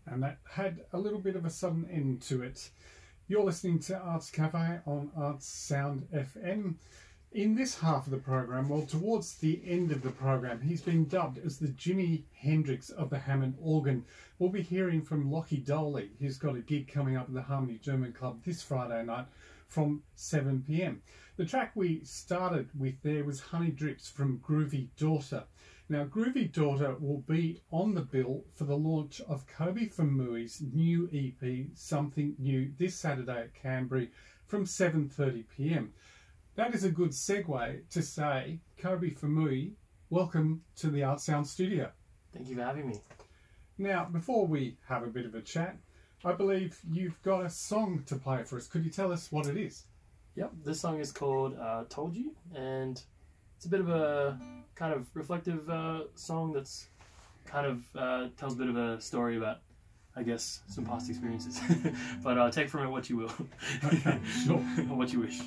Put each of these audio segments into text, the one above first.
And that had a little bit of a sudden end to it. You're listening to Arts Cafe on Arts Sound FM. In this half of the program, well, towards the end of the program, he's been dubbed as the Jimi Hendrix of the Hammond organ. We'll be hearing from Lockie Doley, who's got a gig coming up at the Harmony German Club this Friday night from 7 p.m. The track we started with there was Honey Drips from Groovy Daughter. Now, Groovy Daughter will be on the bill for the launch of Kobe Famuyi's new EP, Something New, this Saturday at Canberra from 7:30 p.m. That is a good segue to say, Kobe Famuyi, welcome to the Art Sound Studio. Thank you for having me. Now, before we have a bit of a chat, I believe you've got a song to play for us. Could you tell us what it is? Yep, this song is called Told You, and it's a bit of a kind of reflective song that's kind of tells a bit of a story about, I guess, some past experiences. But take from it what you will. Okay, sure. Or what you wish.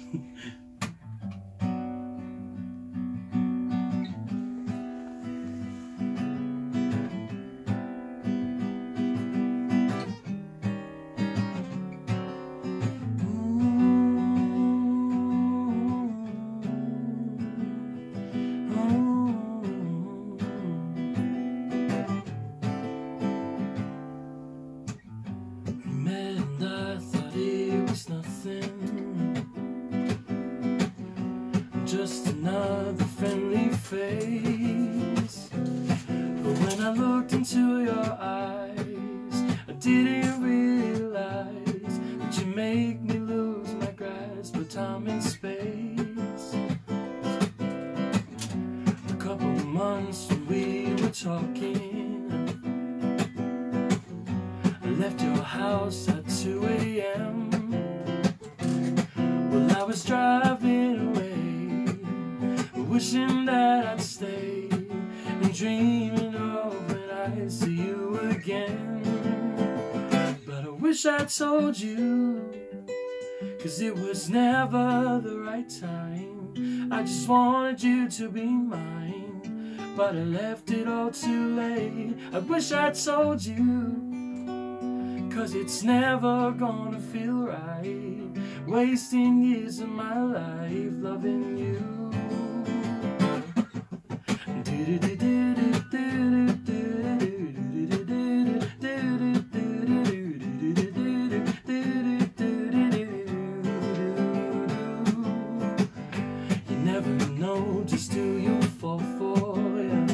Just another friendly face. But when I looked into your eyes, I didn't realize that you make me lose my grasp of time and space. A couple of months when we were talking, I left your house at 2 a.m. Well, I was driving away, wishing that I'd stay and dreaming of when I see you again. But I wish I told you, 'cause it was never the right time. I just wanted you to be mine, but I left it all too late. I wish I told you, 'cause it's never gonna feel right, wasting years of my life loving you. You never know just who you'll fall for, yeah.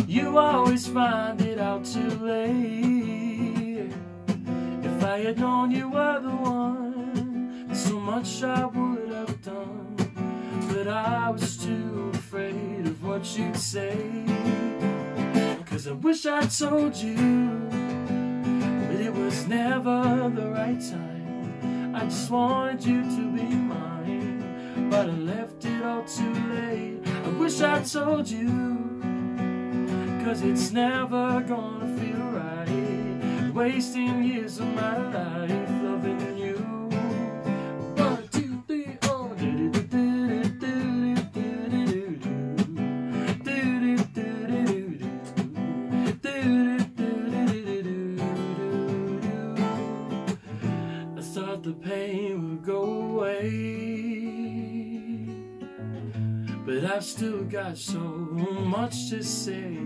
You always find it out too late. If I had known you were the one, there's so much I would have done, but I was too afraid of what you'd say. 'Cause I wish I told you, but it was never the right time. I just wanted you to be mine, but I left it all too late. I wish I told you, 'cause it's never gonna feel right, wasting years of my life loving you. 1, 2, 3, oh. I thought the pain would go away, but I've still got so much to say.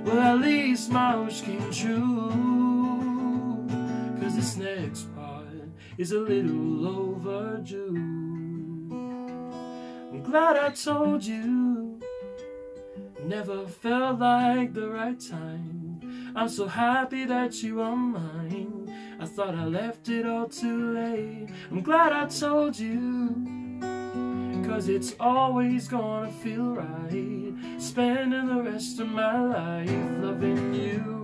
Well, at least my wish came true, 'cause this next part is a little overdue. I'm glad I told you. Never felt like the right time. I'm so happy that you are mine. I thought I left it all too late. I'm glad I told you, 'cause it's always gonna feel right, spending the rest of my life loving you.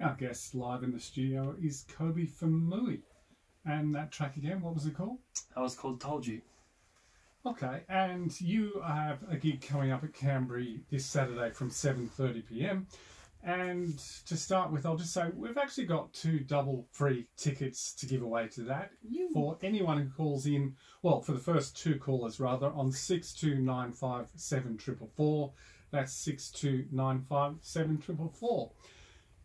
Our guest live in the studio is Kobe Famui. And that track again, what was it called? That was called Told You. Okay, and you have a gig coming up at Canberra this Saturday from 7:30 p.m. And to start with, I'll just say we've actually got 2 double free tickets to give away to that for anyone who calls in, well, for the first 2 callers rather, on 62957444. That's 62957444.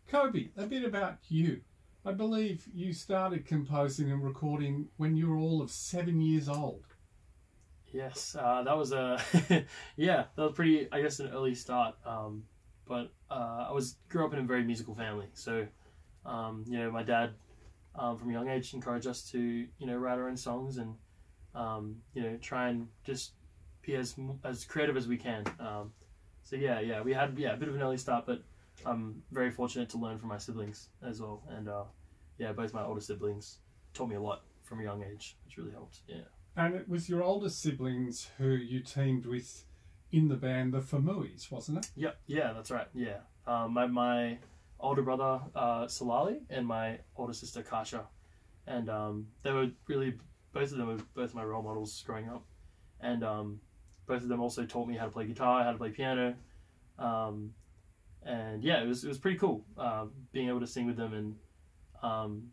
Kobe, a bit about you. I believe you started composing and recording when you were all of 7 years old. Yes, that was a yeah, that was pretty, I guess, an early start. But I grew up in a very musical family, so you know, my dad from a young age encouraged us to, you know, write our own songs and you know, try and just be as creative as we can. So yeah, we had a bit of an early start, but I'm very fortunate to learn from my siblings as well, and yeah, both my older siblings taught me a lot from a young age, which really helped. Yeah. And it was your older siblings who you teamed with in the band The Famuis, wasn't it? Yep. Yeah, that's right. Yeah. My older brother Salali and my older sister Kasha, and they were really, both of them were both my role models growing up, and both of them also taught me how to play guitar, how to play piano. And yeah, it was pretty cool being able to sing with them and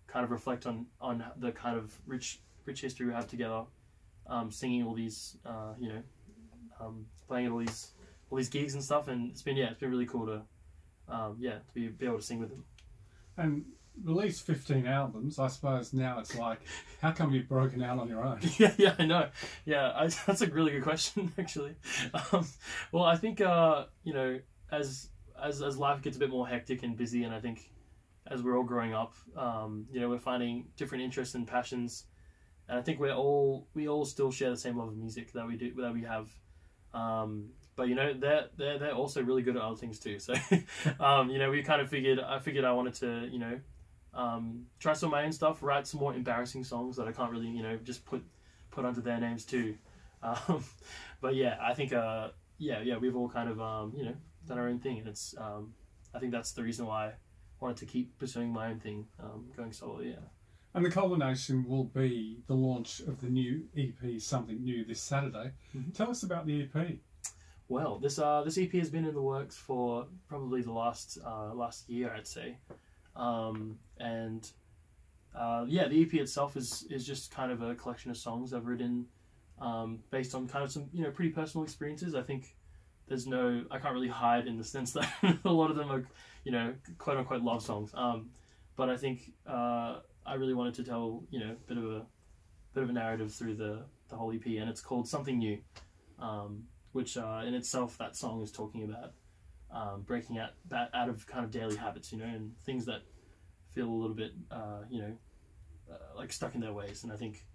kind of reflect on the kind of rich history we have together, singing all these you know, playing at all these gigs and stuff, and it's been really cool to yeah, to be able to sing with them. And released 15 albums. I suppose now it's like, how come you've broken out on your own? Yeah, I know. Yeah, that's a really good question actually. Well, I think you know, as life gets a bit more hectic and busy, and I think as we're all growing up, you know, we're finding different interests and passions, and I think we all still share the same love of music that we have. But you know, they're also really good at other things too. So you know, I figured I wanted to, you know, try some of my own stuff, write some more embarrassing songs that I can't really, you know, just put under their names too. But yeah, I think yeah, we've all kind of you know, done our own thing, and it's I think that's the reason why I wanted to keep pursuing my own thing, going solo. Yeah. And the culmination will be the launch of the new EP, Something New, this Saturday. Mm-hmm. Tell us about the EP. Well, this EP has been in the works for probably the last year, I'd say, and yeah, the EP itself is just kind of a collection of songs I've written based on kind of some, you know, pretty personal experiences. I think there's no, I can't really hide in the sense that a lot of them are, you know, quote unquote love songs. But I think I really wanted to tell, you know, a bit of a narrative through the whole EP, and it's called Something New, which in itself, that song is talking about breaking out of kind of daily habits, you know, and things that feel a little bit, you know, like stuck in their ways. And I think,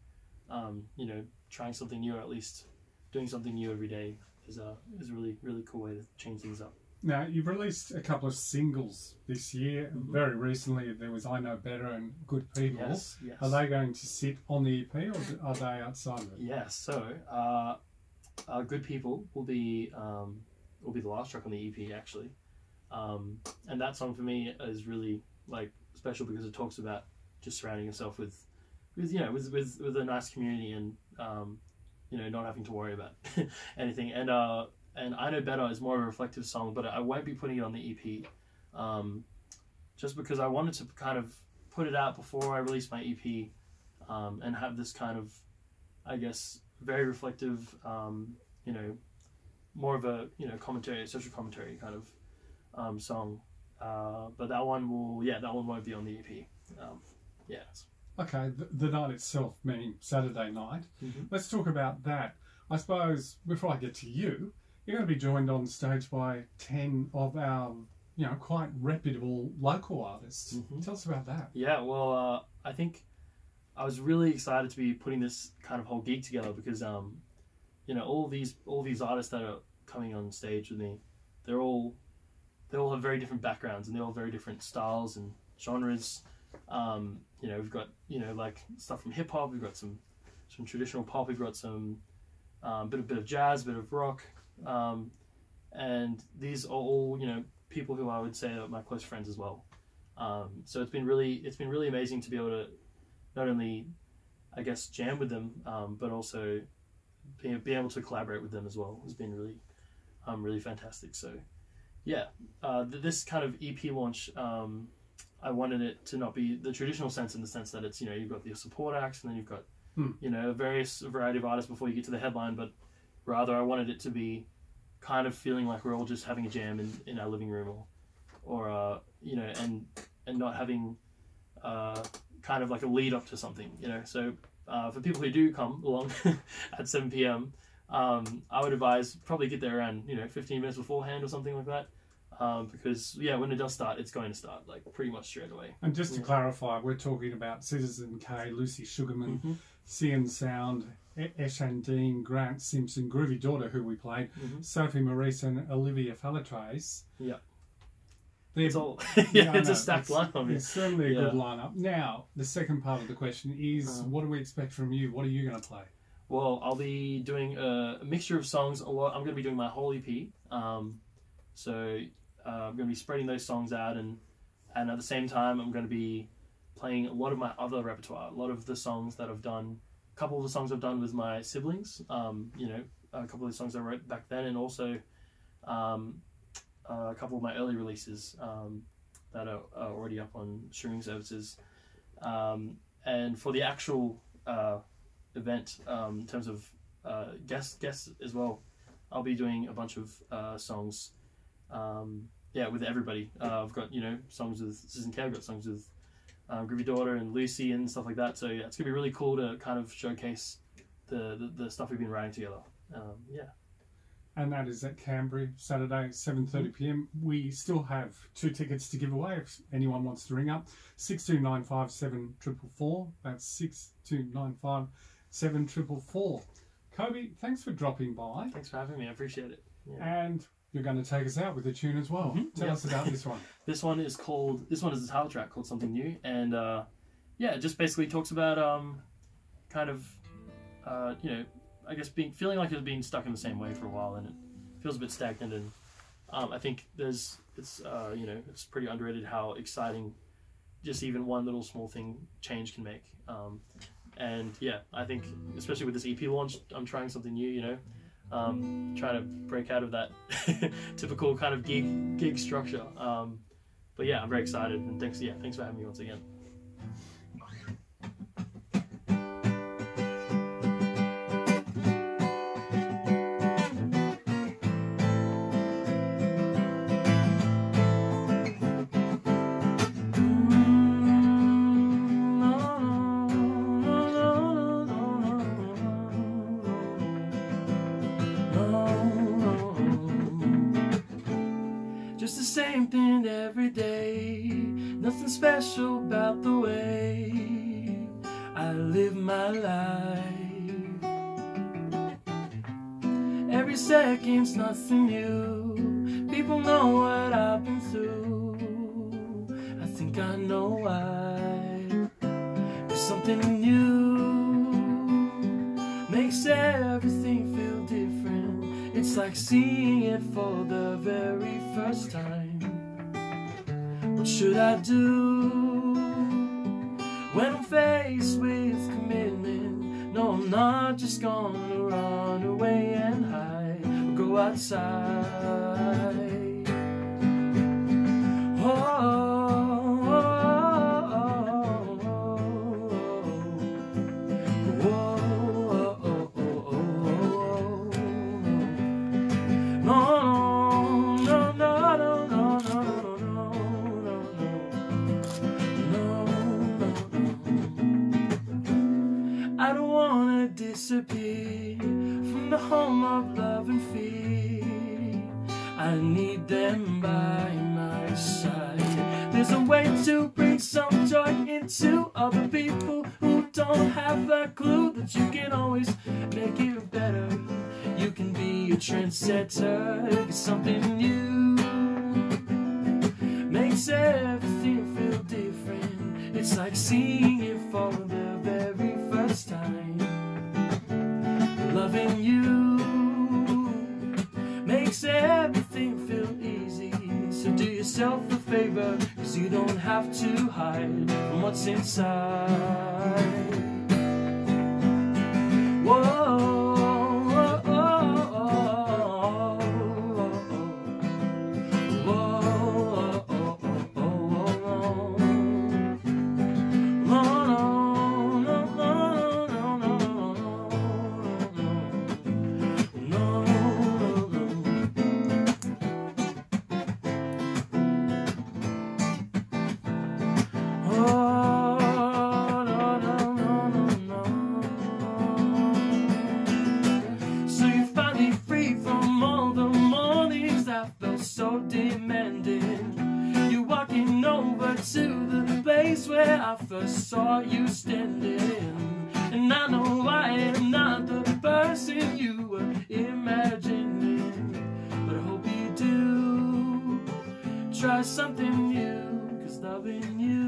you know, trying something new, or at least doing something new every day, is a really cool way to change things up. Now, you've released a couple of singles this year. Mm-hmm. Very recently, there was I Know Better and Good People. Yes. Are they going to sit on the EP, or are they outside of it? Yes. So, Good People will be the last track on the EP, actually. And that song for me is really like special because it talks about just surrounding yourself with you know, with a nice community, and you know, not having to worry about anything. And I Know Better is more of a reflective song, but I won't be putting it on the EP, just because I wanted to kind of put it out before I release my EP, and have this kind of, I guess, very reflective, you know, more of a, you know, commentary, social commentary kind of song. But that one won't be on the EP. Yeah. Okay, the night itself, meaning Saturday night. Let's talk about that. I suppose before I get to you, you're going to be joined on stage by 10 of our, you know, quite reputable local artists. Tell us about that. Yeah, well, I think I was really excited to be putting this kind of whole gig together because, you know, all these artists that are coming on stage with me, they all have very different backgrounds and they're all very different styles and genres. You know, we've got, you know, like stuff from hip hop, we've got some traditional pop, we've got some bit of jazz, bit of rock, and these are all, you know, people who I would say are my close friends as well. So it's been really amazing to be able to not only, I guess, jam with them, but also be able to collaborate with them as well. Has been really fantastic. So yeah, this kind of EP launch, I wanted it to not be the traditional sense, in the sense that it's, you know, you've got the support acts and then you've got you know, a variety of artists before you get to the headline, but rather I wanted it to be kind of feeling like we're all just having a jam in our living room, or you know, and not having kind of like a lead up to something, you know. So for people who do come along at 7 p.m, I would advise probably get there around, you know, 15 minutes beforehand or something like that. Because yeah, when it does start, it's going to start like pretty much straight away. And just to clarify, we're talking about Citizen K, Lucy Sugarman, Cian Sound, Eshan Dean, Grant Simpson, Groovy Daughter, who we played, Sophie Maurice, and Olivia Falatrace. Yeah. It's all it's a stacked lineup. It's certainly a good lineup. Now, the second part of the question is, what do we expect from you? What are you going to play? Well, I'll be doing a mixture of songs. I'm going to be doing my whole EP. So I'm going to be spreading those songs out, and at the same time I'm going to be playing a lot of my other repertoire, a lot of the songs that I've done, a couple of the songs I've done with my siblings, you know, a couple of the songs I wrote back then, and also a couple of my early releases that are already up on streaming services. And for the actual event, in terms of guests as well, I'll be doing a bunch of songs with everybody. I've got, you know, songs with Citizen K, I've got songs with Groovy Daughter and Lucy and stuff like that. So yeah, it's gonna be really cool to kind of showcase the stuff we've been writing together. And that is at Canberra, Saturday, 7:30 p.m. We still have 2 tickets to give away if anyone wants to ring up. 6295 7444. That's 6295 7444. Kobe, thanks for dropping by. Thanks for having me. I appreciate it. Yeah. And you're going to take us out with a tune as well. Tell us about this one. This one is the title track called Something New, and yeah, it just basically talks about kind of you know, I guess feeling like it's been stuck in the same way for a while, and it feels a bit stagnant. And I think it's you know, it's pretty underrated how exciting just even one little small change can make. And yeah, I think especially with this EP launch, I'm trying something new, you know, trying to break out of that typical kind of gig structure. But yeah, I'm very excited, and thanks for having me once again. Just the same thing every day, nothing special about the way I live my life. Every second's nothing new, people know what I've been through. I think I know why. There's something new, makes everything feel different. It's like seeing it for the very first time. What should I do when I'm faced with commitment? No, I'm not just gonna run away and hide or go outside. disappear from the home of love and fear. I need them by my side. There's a way to bring some joy into other people who don't have that clue that you can always make it better. You can be a trendsetter, get something new, makes everything feel different. It's like seeing it for the very first time. Loving you makes everything feel easy. So do yourself a favor, 'cause you don't have to hide from what's inside. Whoa. So demanding, you're walking over to the place where I first saw you standing. And I know I am not the person you were imagining, but I hope you do try something new, 'cause loving you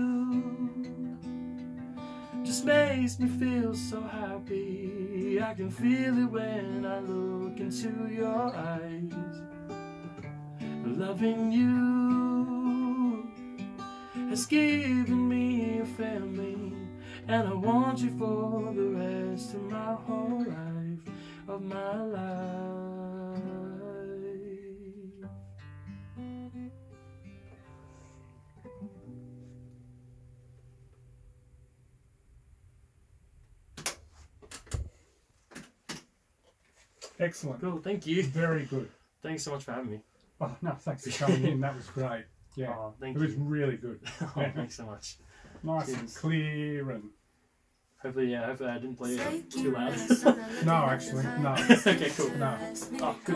just makes me feel so happy. I can feel it when I look into your eyes. Loving you has given me a family, and I want you for the rest of my whole life, of my life. Excellent. Cool, thank you. Very good. Thanks so much for having me. Oh, no, thanks for coming in. That was great. Yeah, Oh, thank it was you. really good. Oh, thanks so much. Nice and Cheers. clear and... Hopefully I didn't play it too loud. No, actually, no. Okay, cool. No. Oh, good.